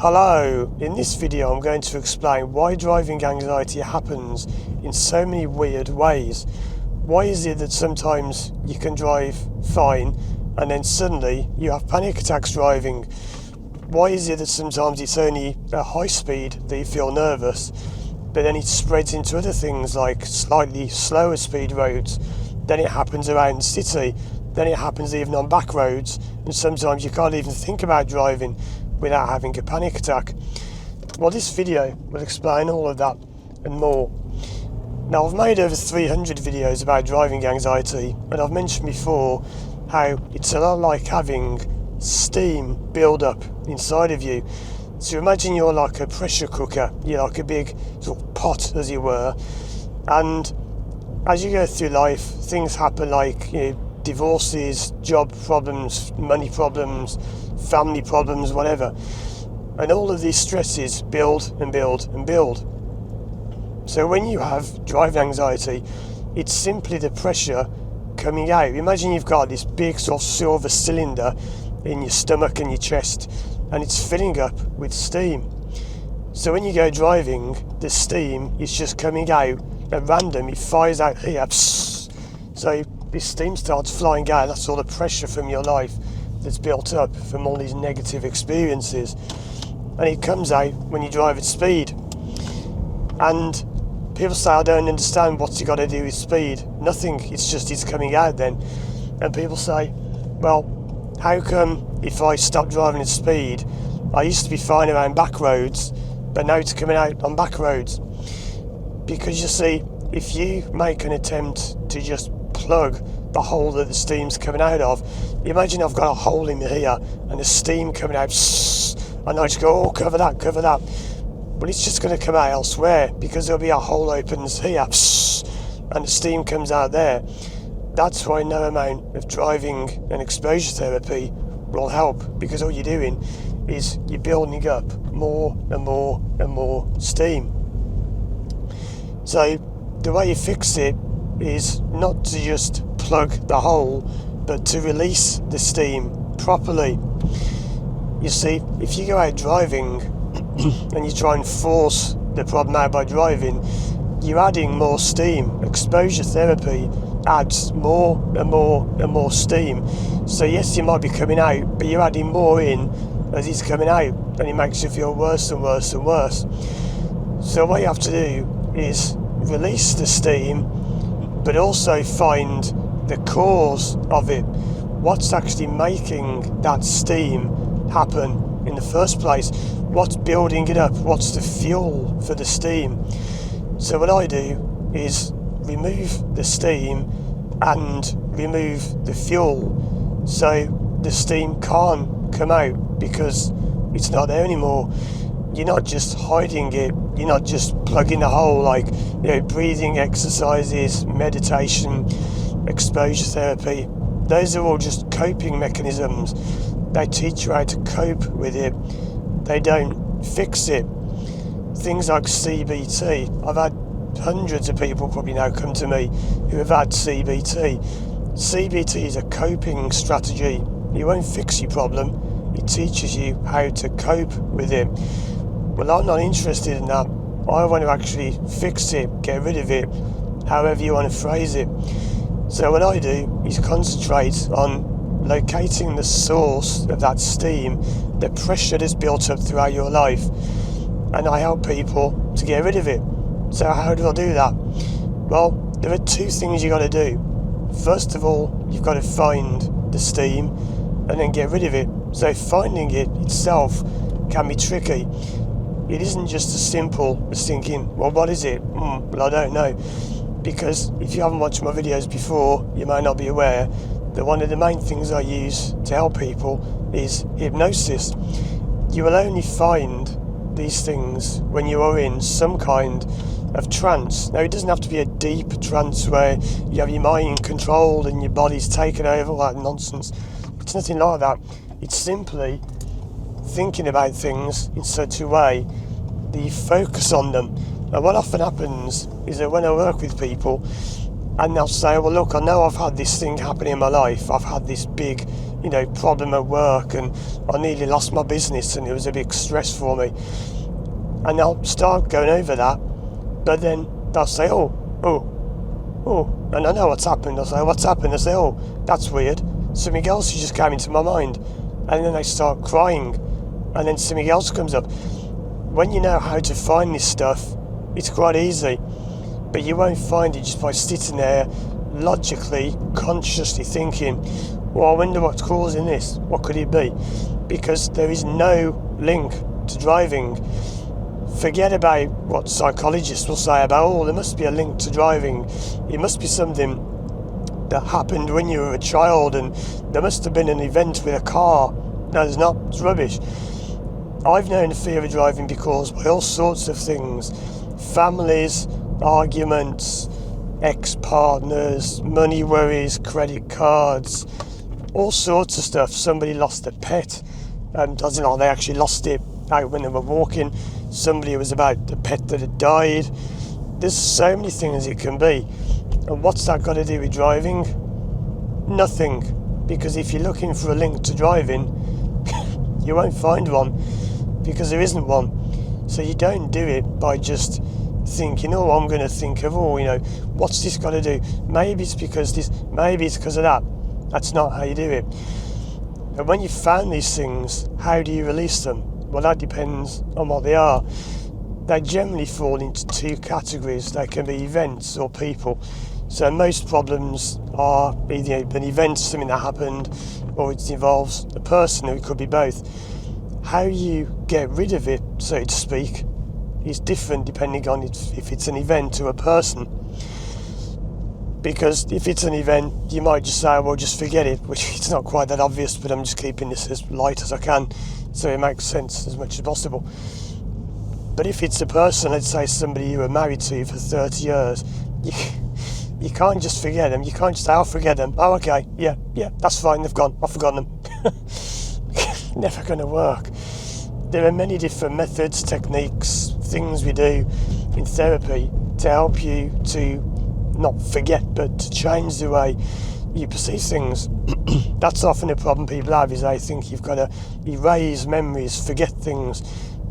Hello, in this video I'm going to explain why driving anxiety happens in so many weird ways. Why is it that sometimes you can drive fine and then suddenly you have panic attacks driving? Why is it that sometimes it's only at high speed that you feel nervous, but then it spreads into other things like slightly slower speed roads, then it happens around the city, then it happens even on back roads, and sometimes you can't even think about driving without having a panic attack. Well, this video will explain all of that and more. Now, I've made over 300 videos about driving anxiety, and I've mentioned before how it's a lot like having steam build up inside of you. So imagine you're like a pressure cooker, you're like a big sort of pot, as you were, and as you go through life, things happen like divorces, job problems, money problems, family problems, whatever, and all of these stresses build and build and build. So when you have driving anxiety, it's simply the pressure coming out. Imagine you've got this big sort of silver cylinder in your stomach and your chest, and it's filling up with steam. So when you go driving, the steam is just coming out at random. It fires out here, so this steam starts flying out. That's all the pressure from your life that's built up from all these negative experiences, and it comes out when you drive at speed. And people say, I don't understand, what's it got to do with speed? Nothing, it's coming out then. And people say, well, how come if I stop driving at speed, I used to be fine around back roads, but now it's coming out on back roads? Because you see, if you make an attempt to just plug the hole that the steam's coming out of, imagine I've got a hole in here and the steam coming out, and I just go, oh, cover that. Well, it's just going to come out elsewhere because there'll be a hole opens here, and the steam comes out there. That's why no amount of driving and exposure therapy will help, because all you're doing is you're building up more and more and more steam. So the way you fix it is not to just plug the hole, but to release the steam properly. You see, if you go out driving and you try and force the problem out by driving, you're adding more steam. Exposure therapy adds more and more and more steam. So yes, you might be coming out, but you're adding more in as it's coming out, and it makes you feel worse and worse and worse. So what you have to do is release the steam, but also find the cause of it. What's actually making that steam happen in the first place? What's building it up? What's the fuel for the steam? So what I do is remove the steam and remove the fuel, so the steam can't come out because it's not there anymore. You're not just hiding it, you're not just plugging the hole like breathing exercises, meditation, exposure therapy. Those are all just coping mechanisms. They teach you how to cope with it. They don't fix it. Things like CBT. I've had hundreds of people probably now come to me who have had CBT. CBT is a coping strategy. It won't fix your problem. It teaches you how to cope with it. Well, I'm not interested in that. I want to actually fix it, get rid of it, however you want to phrase it. So what I do is concentrate on locating the source of that steam, the pressure that's built up throughout your life, and I help people to get rid of it. So how do I do that? Well, there are two things you got to do. First of all, you've got to find the steam and then get rid of it. So finding it itself can be tricky. It isn't just as simple as thinking, well, what is it? Well, I don't know. Because if you haven't watched my videos before, you may not be aware that one of the main things I use to help people is hypnosis. You will only find these things when you are in some kind of trance. Now, it doesn't have to be a deep trance where you have your mind controlled and your body's taken over, all that nonsense. It's nothing like that. It's simply thinking about things in such a way that you focus on them. And what often happens is that when I work with people and they'll say, well, look, I know I've had this thing happen in my life. I've had this big problem at work, and I nearly lost my business, and it was a big stress for me. And I'll start going over that, but then they'll say, oh, and I know what's happened. I'll say, what's happened? They say, oh, that's weird. Something else just came into my mind. And then they start crying, and then something else comes up. When you know how to find this stuff, it's quite easy, but you won't find it just by sitting there logically, consciously thinking, well, I wonder what's causing this. What could it be? Because there is no link to driving. Forget about what psychologists will say about, oh, there must be a link to driving. It must be something that happened when you were a child, and there must have been an event with a car. No, there's not. It's rubbish. I've known the fear of driving because by all sorts of things. Families, arguments, ex-partners, money worries, credit cards, all sorts of stuff. Somebody lost a pet, doesn't know, they actually lost it out when they were walking. Somebody was about the pet that had died. There's so many things it can be. And what's that got to do with driving? Nothing. Because if you're looking for a link to driving, you won't find one, because there isn't one. So you don't do it by just thinking, oh, I'm going to think of, what's this got to do? Maybe it's because this, maybe it's because of that. That's not how you do it. And when you've found these things, how do you release them? Well, that depends on what they are. They generally fall into two categories. They can be events or people. So most problems are either an event, something that happened, or it involves a person, or it could be both. How you get rid of it, so to speak, is different depending on if it's an event or a person. Because if it's an event, you might just say, well, just forget it, which it's not quite that obvious, but I'm just keeping this as light as I can, so it makes sense as much as possible. But if it's a person, let's say somebody you were married to for 30 years, you can't just forget them. You can't just say, I'll forget them. Oh, okay, yeah, that's fine, they've gone, I've forgotten them. Never going to work. There are many different methods, techniques, things we do in therapy to help you to not forget, but to change the way you perceive things. That's often a problem people have, is they think you've got to erase memories, forget things.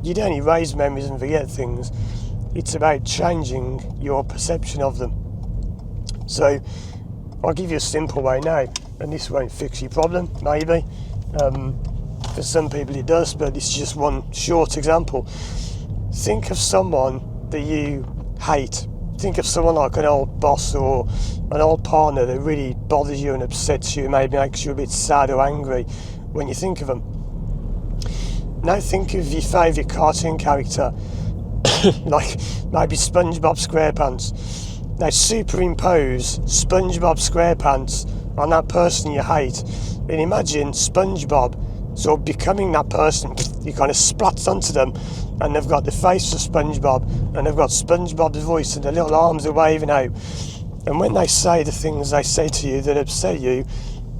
You don't erase memories and forget things. It's about changing your perception of them. So I'll give you a simple way now, and this won't fix your problem, maybe. For some people it does, but it's just one short example. Think of someone that you hate. Think of someone like an old boss or an old partner that really bothers you and upsets you, maybe makes you a bit sad or angry when you think of them. Now think of your favourite cartoon character, like maybe SpongeBob SquarePants. Now superimpose SpongeBob SquarePants on that person you hate, and imagine SpongeBob sort of becoming that person. He kind of splats onto them, and they've got the face of SpongeBob, and they've got SpongeBob's voice, and the little arms are waving out. And when they say the things they say to you that upset you,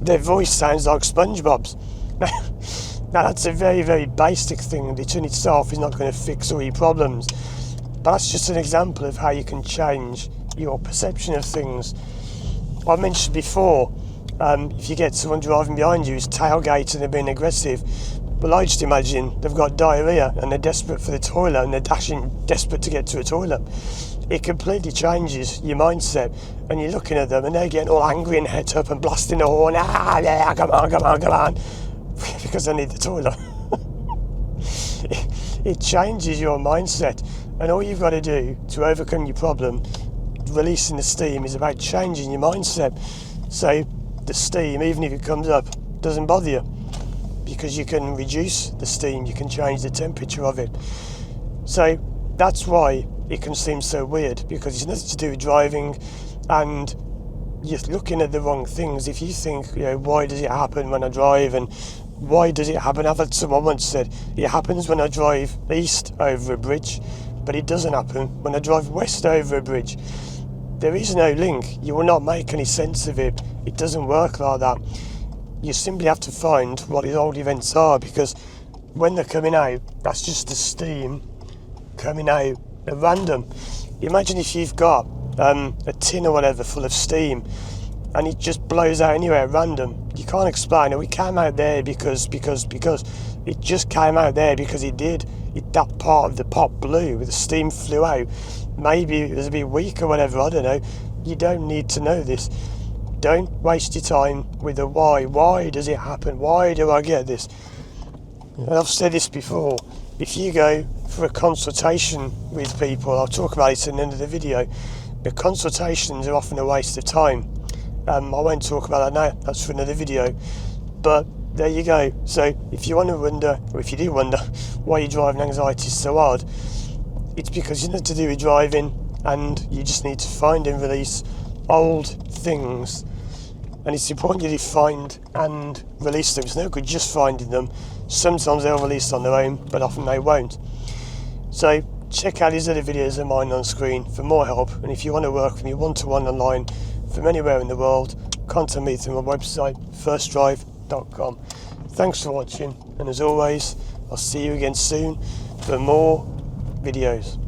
their voice sounds like SpongeBob's. Now that's a very, very basic thing, which in itself is not going to fix all your problems. But that's just an example of how you can change your perception of things. I mentioned before, if you get someone driving behind you who's tailgating and they're being aggressive, well, I just imagine they've got diarrhea and they're desperate for the toilet and they're desperate to get to a toilet. It completely changes your mindset, and you're looking at them and they're getting all angry and head up and blasting the horn, yeah, come on, because they need the toilet. It changes your mindset, and all you've got to do to overcome your problem, releasing the steam, is about changing your mindset. So the steam, even if it comes up, doesn't bother you, because you can reduce the steam, you can change the temperature of it. So that's why it can seem so weird, because it's nothing to do with driving, and you're looking at the wrong things. If you think, why does it happen when I drive, and why does it happen? I've had someone once said, it happens when I drive east over a bridge, but it doesn't happen when I drive west over a bridge. There is no link. You will not make any sense of it. It doesn't work like that. You simply have to find what the old events are, because when they're coming out, that's just the steam coming out at random. Imagine if you've got a tin or whatever full of steam, and it just blows out anywhere at random. You can't explain it. We came out there because it just came out there because it did. That part of the pot blew, the steam flew out. Maybe it was a bit weak or whatever, I don't know. You don't need to know this. Don't waste your time with the why. Why does it happen? Why do I get this? And I've said this before. If you go for a consultation with people, I'll talk about it at the end of the video, but consultations are often a waste of time. I won't talk about that now, that's for another video. But there you go. So if you want to wonder, or if you do wonder why your driving anxiety is so hard, it's because you're not to do with driving, and you just need to find and release old things. And it's important you find and release them. It's no good just finding them. Sometimes they'll release on their own, but often they won't. So check out these other videos of mine on screen for more help. And if you want to work with me one-to-one online from anywhere in the world, contact me through my website, firstdrive.com. Thanks for watching, and as always, I'll see you again soon for more videos.